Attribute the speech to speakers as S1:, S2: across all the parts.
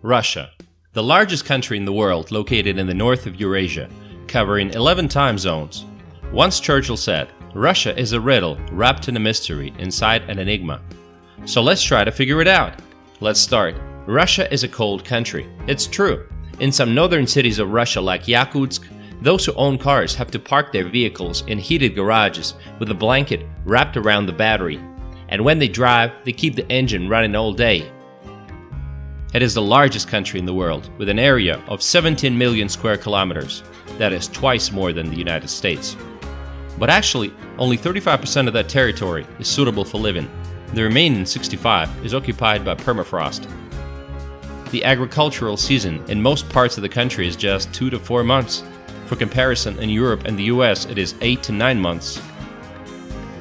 S1: Russia, the largest country in the world located in the north of Eurasia, covering 11 time zones. Once Churchill said, "Russia is a riddle wrapped in a mystery inside an enigma." So let's try to figure it out. Let's start. Russia is a cold country. It's true. In some northern cities of Russia like Yakutsk, those who own cars have to park their vehicles in heated garages with a blanket wrapped around the battery. And when they drive, they keep the engine running all day. It is the largest country in the world, with an area of 17 million square kilometers. That is twice more than the United States. But actually, only 35% of that territory is suitable for living. The remaining 65% is occupied by permafrost. The agricultural season in most parts of the country is just 2 to 4 months. For comparison, in Europe and the US, it is 8 to 9 months.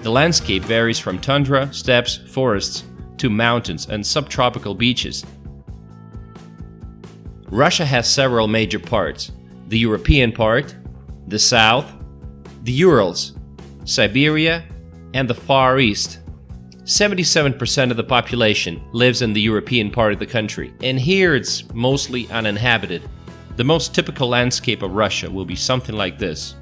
S1: The landscape varies from tundra, steppes, forests, to mountains and subtropical beaches. Russia has several major parts: the European part, the South, the Urals, Siberia, and the Far East. 77% of the population lives in the European part of the country, and here it's mostly uninhabited. The most typical landscape of Russia will be something like this.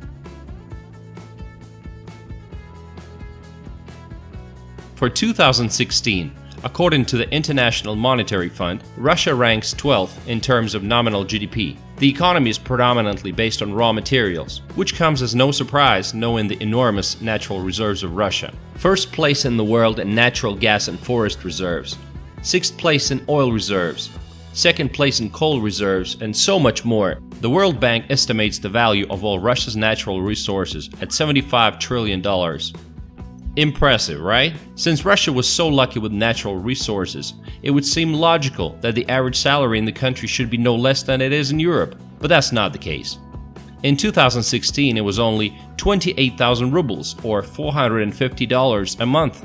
S1: For 2016, according to the International Monetary Fund, Russia ranks 12th in terms of nominal GDP. The economy is predominantly based on raw materials, which comes as no surprise knowing the enormous natural reserves of Russia. First place in the world in natural gas and forest reserves. 6th place in oil reserves. 2nd place in coal reserves, and so much more. The World Bank estimates the value of all Russia's natural resources at $75 trillion. Impressive, right? Since Russia was so lucky with natural resources, it would seem logical that the average salary in the country should be no less than it is in Europe, but that's not the case. In 2016, it was only 28,000 rubles, or $450 a month.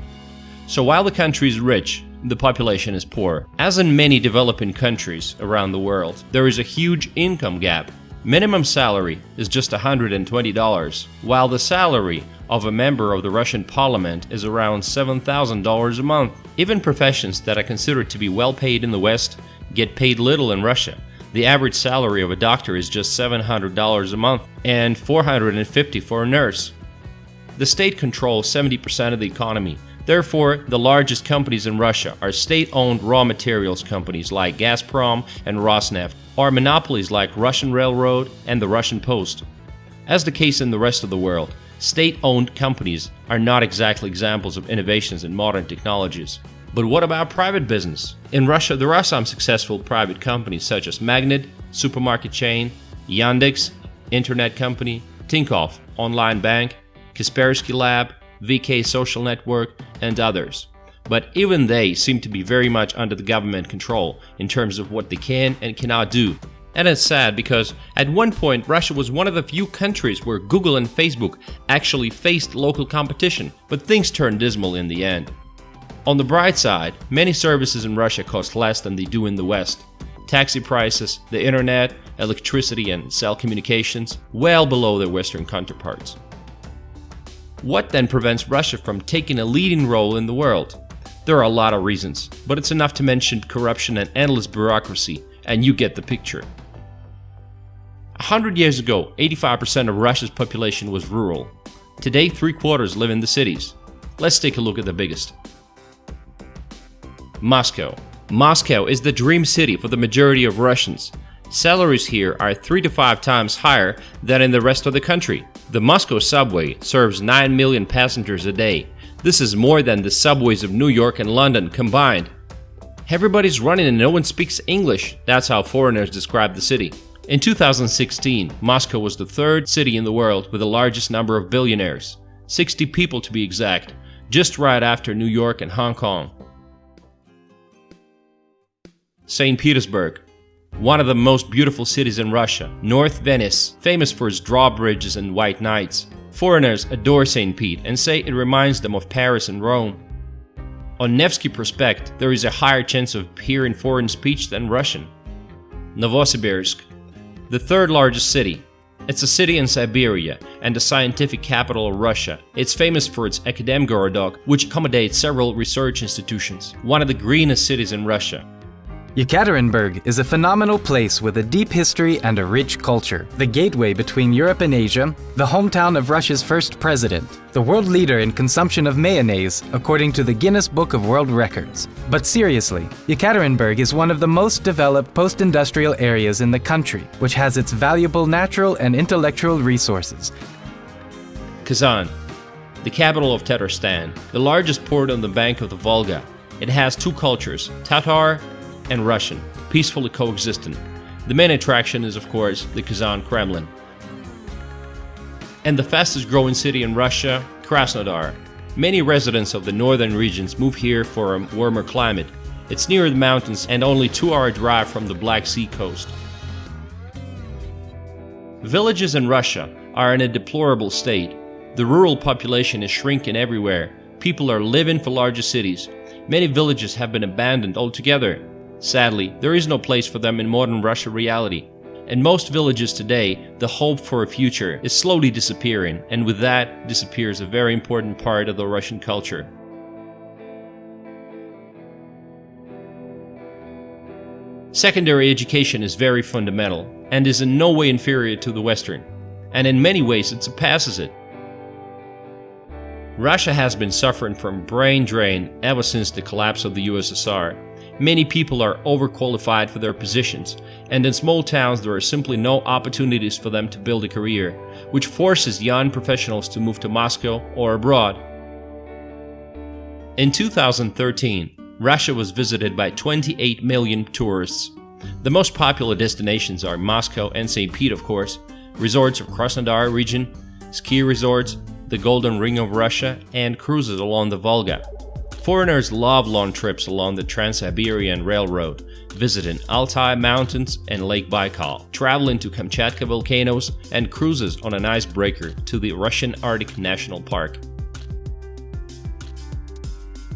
S1: So while the country is rich, the population is poor. As in many developing countries around the world, there is a huge income gap. Minimum salary is just $120, while the salary of a member of the Russian parliament is around $7,000 a month. Even professions that are considered to be well paid in the West get paid little in Russia. The average salary of a doctor is just $700 a month and $450 for a nurse. The state controls 70% of the economy. Therefore, the largest companies in Russia are state-owned raw materials companies like Gazprom and Rosneft, or monopolies like Russian Railroad and the Russian Post. As the case in the rest of the world, state-owned companies are not exactly examples of innovations in modern technologies. But what about private business? In Russia, there are some successful private companies such as Magnit, supermarket chain, Yandex, internet company, Tinkoff, online bank, Kaspersky Lab, VK Social Network, and others. But even they seem to be very much under the government control in terms of what they can and cannot do. And it's sad because at one point Russia was one of the few countries where Google and Facebook actually faced local competition, but things turned dismal in the end. On the bright side, many services in Russia cost less than they do in the West. Taxi prices, the internet, electricity and cell communications, well below their Western counterparts. What then prevents Russia from taking a leading role in the world? There are a lot of reasons, but it's enough to mention corruption and endless bureaucracy, and you get the picture. 100 years ago, 85% of Russia's population was rural. Today, 3/4 live in the cities. Let's take a look at the biggest. Moscow. Moscow is the dream city for the majority of Russians. Salaries here are 3 to 5 times higher than in the rest of the country. The Moscow subway serves 9 million passengers a day. This is more than the subways of New York and London combined. Everybody's running and no one speaks English. That's how foreigners describe the city. In 2016, Moscow was the 3rd city in the world with the largest number of billionaires. 60 people to be exact, just right after New York and Hong Kong. St. Petersburg. One of the most beautiful cities in Russia, North Venice, famous for its drawbridges and white nights. Foreigners adore St. Pete and say it reminds them of Paris and Rome. On Nevsky Prospect, there is a higher chance of hearing foreign speech than Russian. Novosibirsk, the 3rd largest city. It's a city in Siberia and the scientific capital of Russia. It's famous for its Akademgorodok, which accommodates several research institutions. One of the greenest cities in Russia.
S2: Yekaterinburg is a phenomenal place with a deep history and a rich culture, the gateway between Europe and Asia, the hometown of Russia's first president, the world leader in consumption of mayonnaise according to the Guinness Book of World Records. But seriously, Yekaterinburg is one of the most developed post-industrial areas in the country, which has its valuable natural and intellectual resources.
S1: Kazan, the capital of Tatarstan, the largest port on the bank of the Volga. It has two cultures, Tatar and Russian, peacefully coexistent. The main attraction is, of course, the Kazan Kremlin. And the fastest growing city in Russia, Krasnodar. Many residents of the northern regions move here for a warmer climate. It's near the mountains and only 2-hour drive from the Black Sea coast. Villages in Russia are in a deplorable state. The rural population is shrinking everywhere. People are living for larger cities. Many villages have been abandoned altogether. Sadly, there is no place for them in modern Russia reality. In most villages today, the hope for a future is slowly disappearing, and with that disappears a very important part of the Russian culture. Secondary education is very fundamental and is in no way inferior to the Western, and in many ways it surpasses it. Russia has been suffering from brain drain ever since the collapse of the USSR. Many people are overqualified for their positions, and in small towns there are simply no opportunities for them to build a career, which forces young professionals to move to Moscow or abroad. In 2013, Russia was visited by 28 million tourists. The most popular destinations are Moscow and St. Pete, of course, resorts of Krasnodar region, ski resorts, the Golden Ring of Russia, and cruises along the Volga. Foreigners love long trips along the Trans-Siberian Railroad, visiting Altai Mountains and Lake Baikal, traveling to Kamchatka volcanoes, and cruises on an icebreaker to the Russian Arctic National Park.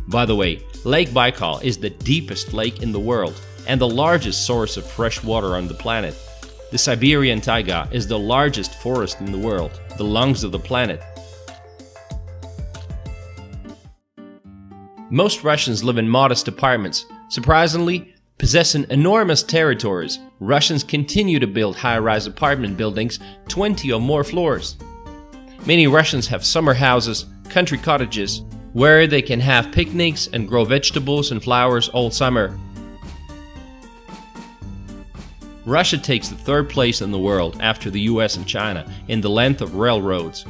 S1: By the way, Lake Baikal is the deepest lake in the world and the largest source of fresh water on the planet. The Siberian taiga is the largest forest in the world, the lungs of the planet. Most Russians live in modest apartments. Surprisingly, possessing enormous territories, Russians continue to build high-rise apartment buildings 20 or more floors. Many Russians have summer houses, country cottages, where they can have picnics and grow vegetables and flowers all summer. Russia takes the third place in the world after the US and China in the length of railroads.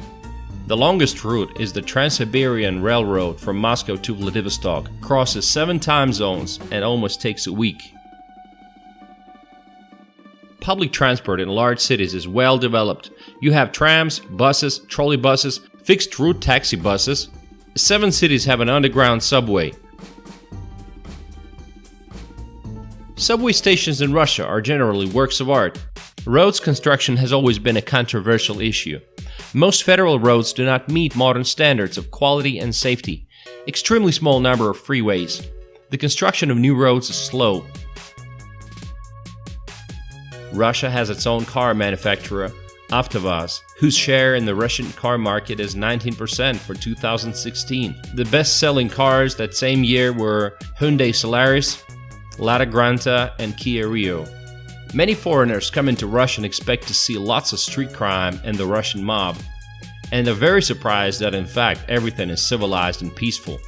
S1: The longest route is the Trans-Siberian Railroad from Moscow to Vladivostok, crosses 7 time zones and almost takes a week. Public transport in large cities is well developed. You have trams, buses, trolleybuses, fixed route taxi buses. 7 cities have an underground subway. Subway stations in Russia are generally works of art. Roads construction has always been a controversial issue. Most federal roads do not meet modern standards of quality and safety. Extremely small number of freeways. The construction of new roads is slow. Russia has its own car manufacturer, Avtovaz, whose share in the Russian car market is 19% for 2016. The best-selling cars that same year were Hyundai Solaris, Lada Granta, and Kia Rio. Many foreigners come into Russia and expect to see lots of street crime and the Russian mob, and are very surprised that in fact everything is civilized and peaceful.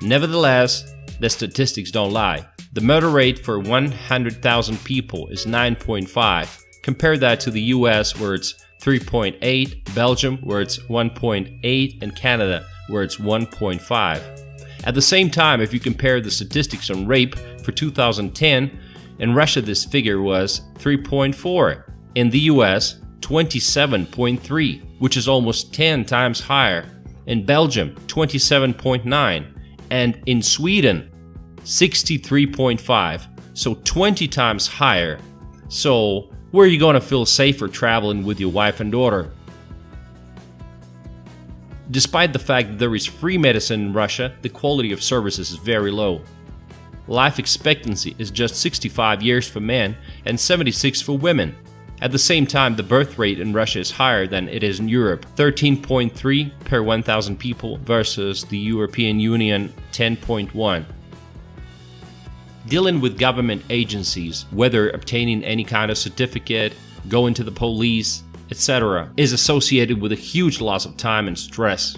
S1: Nevertheless, the statistics don't lie. The murder rate for 100,000 people is 9.5. Compare that to the US where it's 3.8, Belgium where it's 1.8, and Canada where it's 1.5. At the same time, if you compare the statistics on rape for 2010, in Russia this figure was 3.4. In the US, 27.3, which is almost 10 times higher. In Belgium, 27.9. And in Sweden, 63.5. So 20 times higher. So where are you going to feel safer traveling with your wife and daughter? Despite the fact that there is free medicine in Russia, the quality of services is very low. Life expectancy is just 65 years for men and 76 for women. At the same time, the birth rate in Russia is higher than it is in Europe, 13.3 per 1,000 people versus the European Union 10.1. Dealing with government agencies, whether obtaining any kind of certificate, going to the police, etc., is associated with a huge loss of time and stress.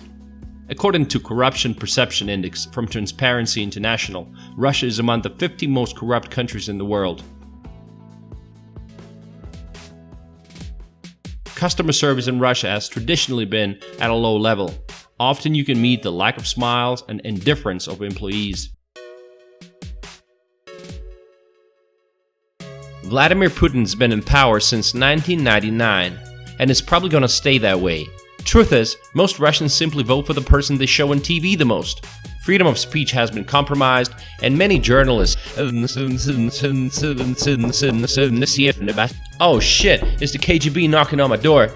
S1: According to Corruption Perception Index from Transparency International, Russia is among the 50 most corrupt countries in the world. Customer service in Russia has traditionally been at a low level. Often you can meet the lack of smiles and indifference of employees. Vladimir Putin's been in power since 1999 and is probably gonna stay that way. Truth is, most Russians simply vote for the person they show on TV the most. Freedom of speech has been compromised, and many journalists. Oh shit, it's the KGB knocking on my door.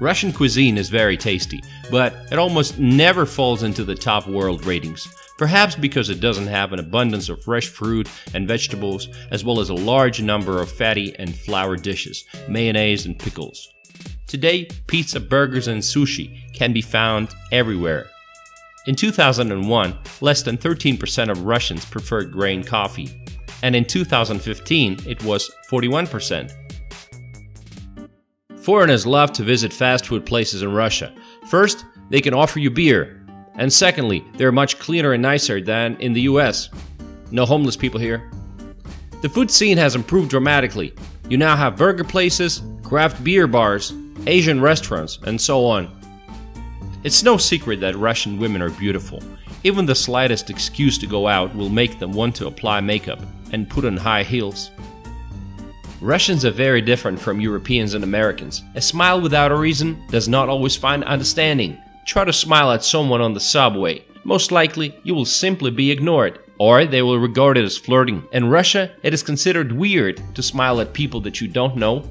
S1: Russian cuisine is very tasty, but it almost never falls into the top world ratings. Perhaps because it doesn't have an abundance of fresh fruit and vegetables, as well as a large number of fatty and flour dishes, mayonnaise and pickles. Today, pizza, burgers and sushi can be found everywhere. In 2001, less than 13% of Russians preferred grain coffee, and in 2015 it was 41%. Foreigners love to visit fast food places in Russia. First, they can offer you beer, and secondly, they're much cleaner and nicer than in the US. No homeless people here. The food scene has improved dramatically. You now have burger places, craft beer bars, Asian restaurants, and so on. It's no secret that Russian women are beautiful. Even the slightest excuse to go out will make them want to apply makeup and put on high heels. Russians are very different from Europeans and Americans. A smile without a reason does not always find understanding. Try to smile at someone on the subway. Most likely, you will simply be ignored, or they will regard it as flirting. In Russia, it is considered weird to smile at people that you don't know.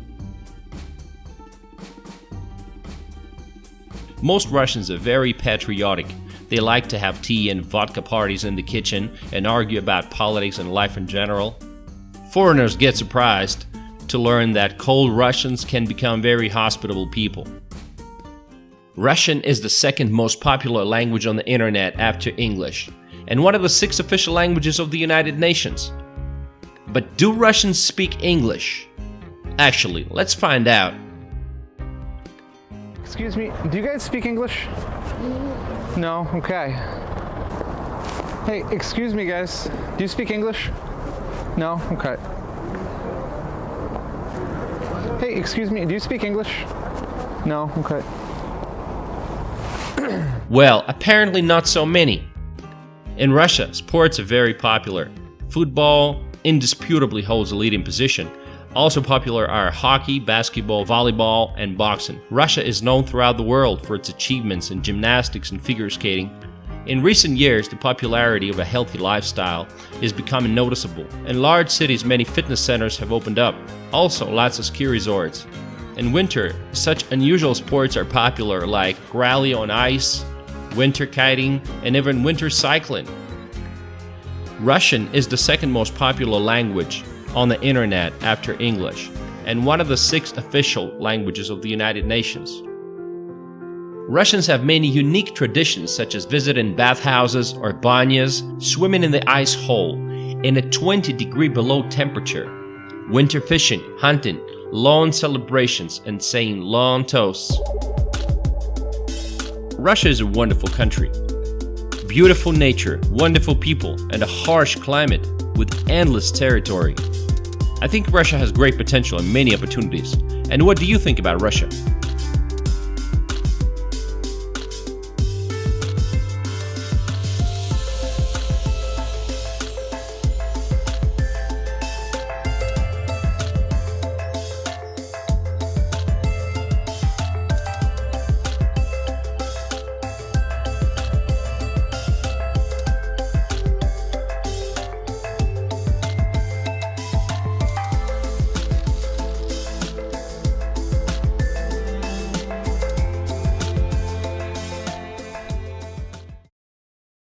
S1: Most Russians are very patriotic. They like to have tea and vodka parties in the kitchen and argue about politics and life in general. Foreigners get surprised to learn that cold Russians can become very hospitable people. Russian is the second most popular language on the internet after English, and one of the 6 official languages of the United Nations. But do Russians speak English? Actually, let's find out.
S3: Excuse me, do you guys speak English? No? Okay. Hey, excuse me guys, do you speak English? No? Okay. Hey, excuse me, do you speak English? No? Okay.
S1: Well, apparently not so many. In Russia, sports are very popular. Football indisputably holds a leading position. Also popular are hockey, basketball, volleyball, and boxing. Russia is known throughout the world for its achievements in gymnastics and figure skating. In recent years, the popularity of a healthy lifestyle is becoming noticeable. In large cities, many fitness centers have opened up. Also, lots of ski resorts. In winter, such unusual sports are popular like rally on ice, winter kiting, and even winter cycling. Russian is the second most popular language on the internet after English, and one of the 6 official languages of the United Nations. Russians have many unique traditions such as visiting bathhouses or banyas, swimming in the ice hole in a 20-degree below temperature, winter fishing, hunting, lawn celebrations, and saying lawn toasts. Russia is a wonderful country. Beautiful nature, wonderful people, and a harsh climate with endless territory. I think Russia has great potential and many opportunities. And what do you think about Russia?